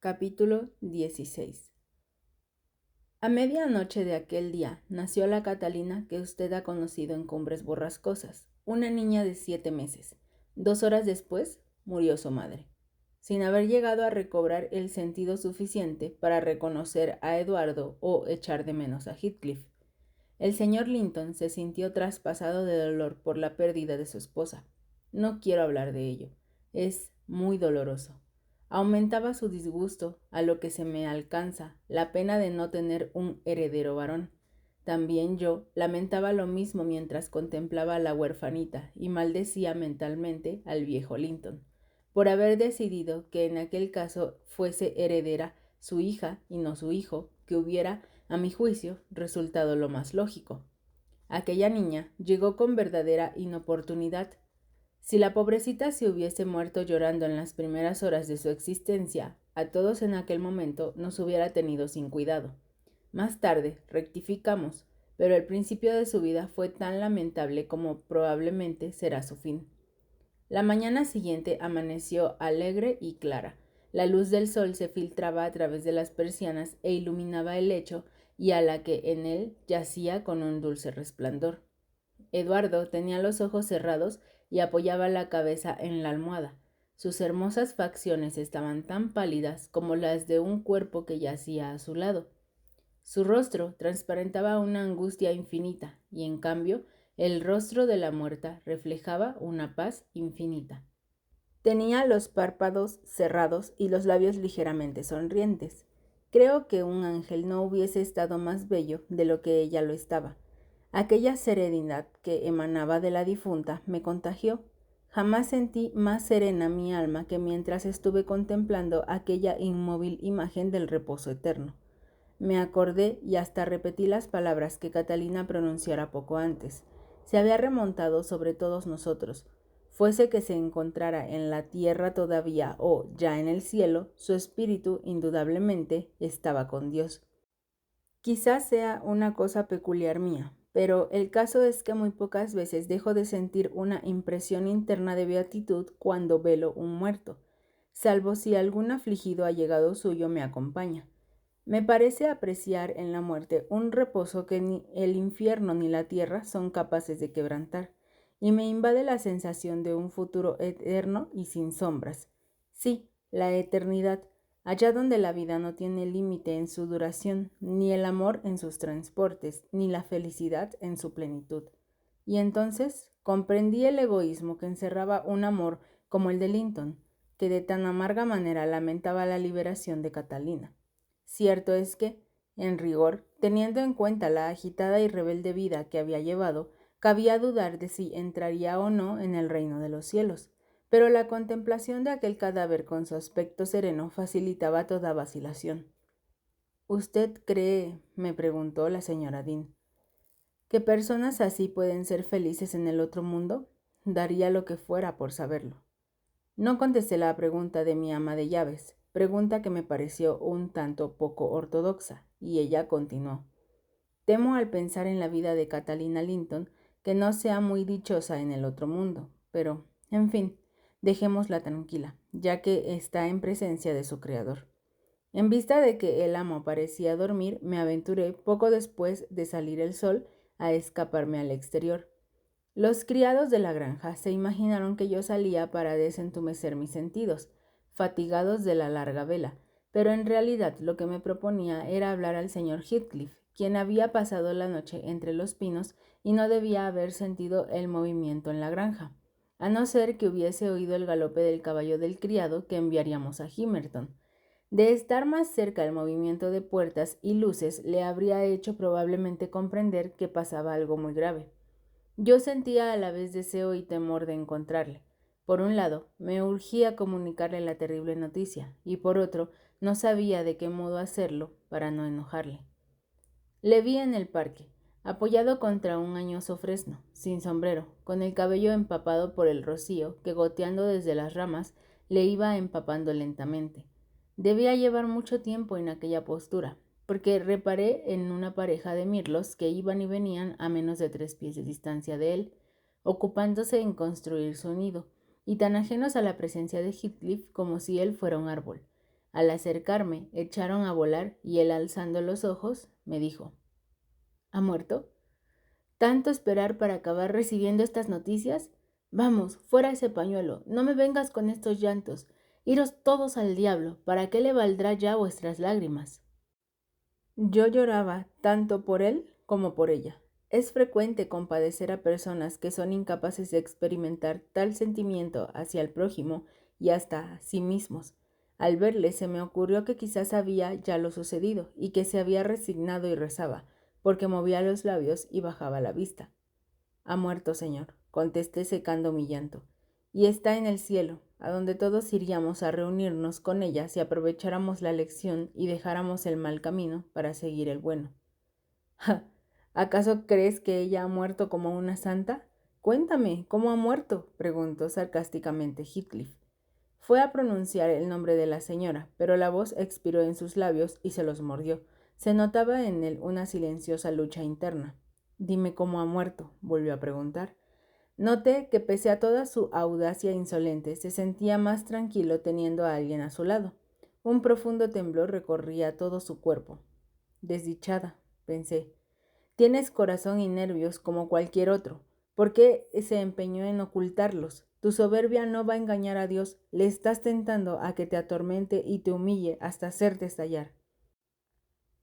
Capítulo 16. A medianoche de aquel día nació la Catalina que usted ha conocido en Cumbres Borrascosas, una niña de 7 meses. 2 horas después murió su madre, sin haber llegado a recobrar el sentido suficiente para reconocer a Eduardo o echar de menos a Heathcliff. El señor Linton se sintió traspasado de dolor por la pérdida de su esposa. No quiero hablar de ello. Es muy doloroso. Aumentaba su disgusto, a lo que se me alcanza, la pena de no tener un heredero varón. También yo lamentaba lo mismo mientras contemplaba a la huerfanita y maldecía mentalmente al viejo Linton, por haber decidido que en aquel caso fuese heredera su hija y no su hijo, que hubiera, a mi juicio, resultado lo más lógico. Aquella niña llegó con verdadera inoportunidad. Si la pobrecita se hubiese muerto llorando en las primeras horas de su existencia, a todos en aquel momento nos hubiera tenido sin cuidado. Más tarde rectificamos, pero el principio de su vida fue tan lamentable como probablemente será su fin. La mañana siguiente amaneció alegre y clara. La luz del sol se filtraba a través de las persianas e iluminaba el lecho y a la que en él yacía con un dulce resplandor. Eduardo tenía los ojos cerrados y apoyaba la cabeza en la almohada. Sus hermosas facciones estaban tan pálidas como las de un cuerpo que yacía a su lado. Su rostro transparentaba una angustia infinita, y en cambio el rostro de la muerta reflejaba una paz infinita. Tenía los párpados cerrados y los labios ligeramente sonrientes. Creo que un ángel no hubiese estado más bello de lo que ella lo estaba. Aquella serenidad que emanaba de la difunta me contagió. Jamás sentí más serena mi alma que mientras estuve contemplando aquella inmóvil imagen del reposo eterno. Me acordé y hasta repetí las palabras que Catalina pronunciara poco antes. Se había remontado sobre todos nosotros. Fuese que se encontrara en la tierra todavía o ya en el cielo, su espíritu indudablemente estaba con Dios. Quizás sea una cosa peculiar mía, pero el caso es que muy pocas veces dejo de sentir una impresión interna de beatitud cuando velo un muerto, salvo si algún afligido allegado suyo me acompaña. Me parece apreciar en la muerte un reposo que ni el infierno ni la tierra son capaces de quebrantar, y me invade la sensación de un futuro eterno y sin sombras. Sí, la eternidad, allá donde la vida no tiene límite en su duración, ni el amor en sus transportes, ni la felicidad en su plenitud. Y entonces comprendí el egoísmo que encerraba un amor como el de Linton, que de tan amarga manera lamentaba la liberación de Catalina. Cierto es que, en rigor, teniendo en cuenta la agitada y rebelde vida que había llevado, cabía dudar de si entraría o no en el reino de los cielos, pero la contemplación de aquel cadáver con su aspecto sereno facilitaba toda vacilación. —¿Usted cree, me preguntó la señora Dean, que personas así pueden ser felices en el otro mundo? Daría lo que fuera por saberlo. No contesté la pregunta de mi ama de llaves, pregunta que me pareció un tanto poco ortodoxa, y ella continuó. Temo al pensar en la vida de Catalina Linton que no sea muy dichosa en el otro mundo, pero, en fin, dejémosla tranquila, ya que está en presencia de su creador. En vista de que el amo parecía dormir, me aventuré, poco después de salir el sol, a escaparme al exterior. Los criados de la granja se imaginaron que yo salía para desentumecer mis sentidos, fatigados de la larga vela, pero en realidad lo que me proponía era hablar al señor Heathcliff, quien había pasado la noche entre los pinos y no debía haber sentido el movimiento en la granja, a no ser que hubiese oído el galope del caballo del criado que enviaríamos a Gimmerton. De estar más cerca el movimiento de puertas y luces le habría hecho probablemente comprender que pasaba algo muy grave. Yo sentía a la vez deseo y temor de encontrarle. Por un lado, me urgía comunicarle la terrible noticia, y por otro, no sabía de qué modo hacerlo para no enojarle. Le vi en el parque, apoyado contra un añoso fresno, sin sombrero, con el cabello empapado por el rocío que, goteando desde las ramas, le iba empapando lentamente. Debía llevar mucho tiempo en aquella postura, porque reparé en una pareja de mirlos que iban y venían a menos de 3 pies de distancia de él, ocupándose en construir su nido, y tan ajenos a la presencia de Heathcliff como si él fuera un árbol. Al acercarme, echaron a volar y él, alzando los ojos, me dijo: ¿Ha muerto? ¿Tanto esperar para acabar recibiendo estas noticias? Vamos, fuera ese pañuelo, no me vengas con estos llantos. Iros todos al diablo, ¿para qué le valdrá ya vuestras lágrimas? Yo lloraba tanto por él como por ella. Es frecuente compadecer a personas que son incapaces de experimentar tal sentimiento hacia el prójimo y hasta a sí mismos. Al verle se me ocurrió que quizás sabía ya lo sucedido y que se había resignado y rezaba, porque movía los labios y bajaba la vista. Ha muerto, señor, contesté secando mi llanto, y está en el cielo, a donde todos iríamos a reunirnos con ella si aprovecháramos la lección y dejáramos el mal camino para seguir el bueno. Ja, ¿acaso crees que ella ha muerto como una santa? Cuéntame, ¿cómo ha muerto?, preguntó sarcásticamente Heathcliff. Fue a pronunciar el nombre de la señora, pero la voz expiró en sus labios y se los mordió. Se notaba en él una silenciosa lucha interna. Dime cómo ha muerto, volvió a preguntar. Noté que pese a toda su audacia insolente, se sentía más tranquilo teniendo a alguien a su lado. Un profundo temblor recorría todo su cuerpo. Desdichada, pensé. Tienes corazón y nervios como cualquier otro. ¿Por qué se empeñó en ocultarlos? Tu soberbia no va a engañar a Dios. Le estás tentando a que te atormente y te humille hasta hacerte estallar.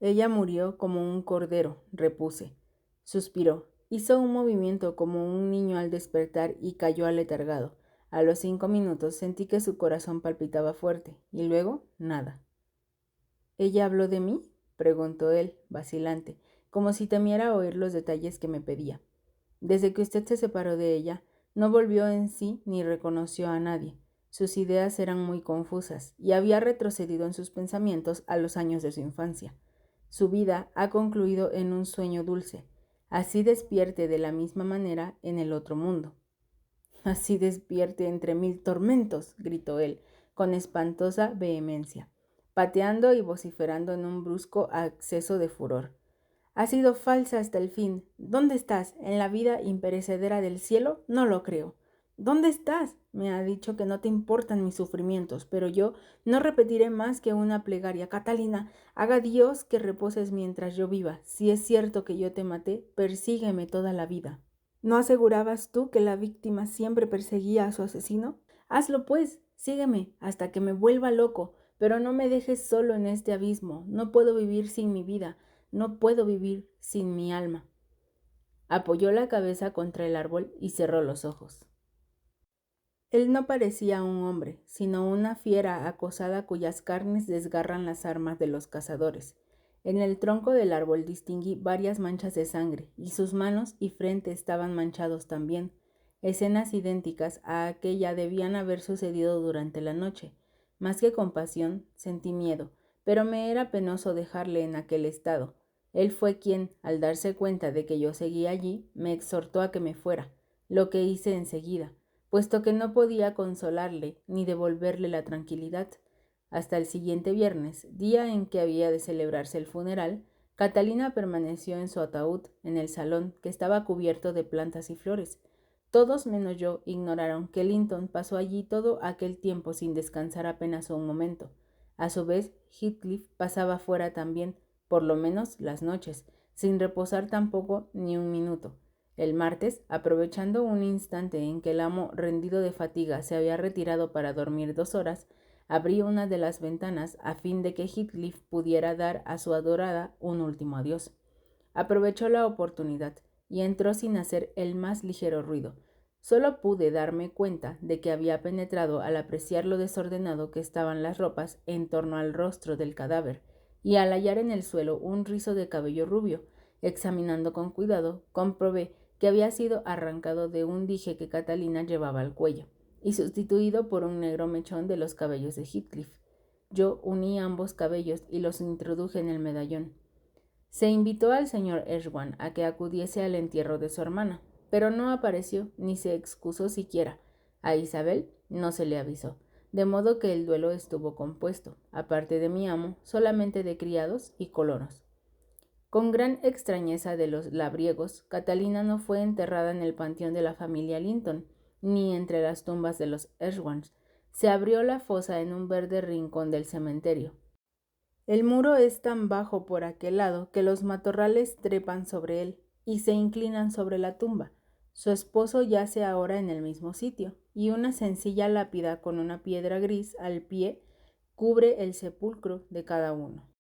Ella murió como un cordero, repuse. Suspiró. Hizo un movimiento como un niño al despertar y cayó aletargado. A los 5 minutos sentí que su corazón palpitaba fuerte, y luego nada. ¿Ella habló de mí?, preguntó él, vacilante, como si temiera oír los detalles que me pedía. Desde que usted se separó de ella, no volvió en sí ni reconoció a nadie. Sus ideas eran muy confusas, y había retrocedido en sus pensamientos a los años de su infancia. Su vida ha concluido en un sueño dulce. Así despierte de la misma manera en el otro mundo. Así despierte entre 1000 tormentos, gritó él, con espantosa vehemencia, pateando y vociferando en un brusco acceso de furor. Ha sido falsa hasta el fin. ¿Dónde estás? ¿En la vida imperecedera del cielo? No lo creo. ¿Dónde estás? Me ha dicho que no te importan mis sufrimientos, pero yo no repetiré más que una plegaria. Catalina, haga Dios que reposes mientras yo viva. Si es cierto que yo te maté, persígueme toda la vida. ¿No asegurabas tú que la víctima siempre perseguía a su asesino? Hazlo pues, sígueme hasta que me vuelva loco, pero no me dejes solo en este abismo. No puedo vivir sin mi vida, no puedo vivir sin mi alma. Apoyó la cabeza contra el árbol y cerró los ojos. Él no parecía un hombre, sino una fiera acosada cuyas carnes desgarran las armas de los cazadores. En el tronco del árbol distinguí varias manchas de sangre, y sus manos y frente estaban manchados también. Escenas idénticas a aquella debían haber sucedido durante la noche. Más que compasión, sentí miedo, pero me era penoso dejarle en aquel estado. Él fue quien, al darse cuenta de que yo seguía allí, me exhortó a que me fuera, lo que hice enseguida, puesto que no podía consolarle ni devolverle la tranquilidad. Hasta el siguiente viernes, día en que había de celebrarse el funeral, Catalina permaneció en su ataúd, en el salón, que estaba cubierto de plantas y flores. Todos menos yo ignoraron que Linton pasó allí todo aquel tiempo sin descansar apenas un momento. A su vez, Heathcliff pasaba fuera también, por lo menos las noches, sin reposar tampoco ni un minuto. El martes, aprovechando un instante en que el amo, rendido de fatiga, se había retirado para dormir 2 horas, abrí una de las ventanas a fin de que Heathcliff pudiera dar a su adorada un último adiós. Aprovechó la oportunidad y entró sin hacer el más ligero ruido. Solo pude darme cuenta de que había penetrado al apreciar lo desordenado que estaban las ropas en torno al rostro del cadáver, y al hallar en el suelo un rizo de cabello rubio. Examinando con cuidado, comprobé que había sido arrancado de un dije que Catalina llevaba al cuello, y sustituido por un negro mechón de los cabellos de Heathcliff. Yo uní ambos cabellos y los introduje en el medallón. Se invitó al señor Erskine a que acudiese al entierro de su hermana, pero no apareció ni se excusó siquiera. A Isabel no se le avisó, de modo que el duelo estuvo compuesto, aparte de mi amo, solamente de criados y colonos. Con gran extrañeza de los labriegos, Catalina no fue enterrada en el panteón de la familia Linton, ni entre las tumbas de los Erskines, Se abrió la fosa en un verde rincón del cementerio. El muro es tan bajo por aquel lado que los matorrales trepan sobre él y se inclinan sobre la tumba. Su esposo yace ahora en el mismo sitio, y una sencilla lápida con una piedra gris al pie cubre el sepulcro de cada uno.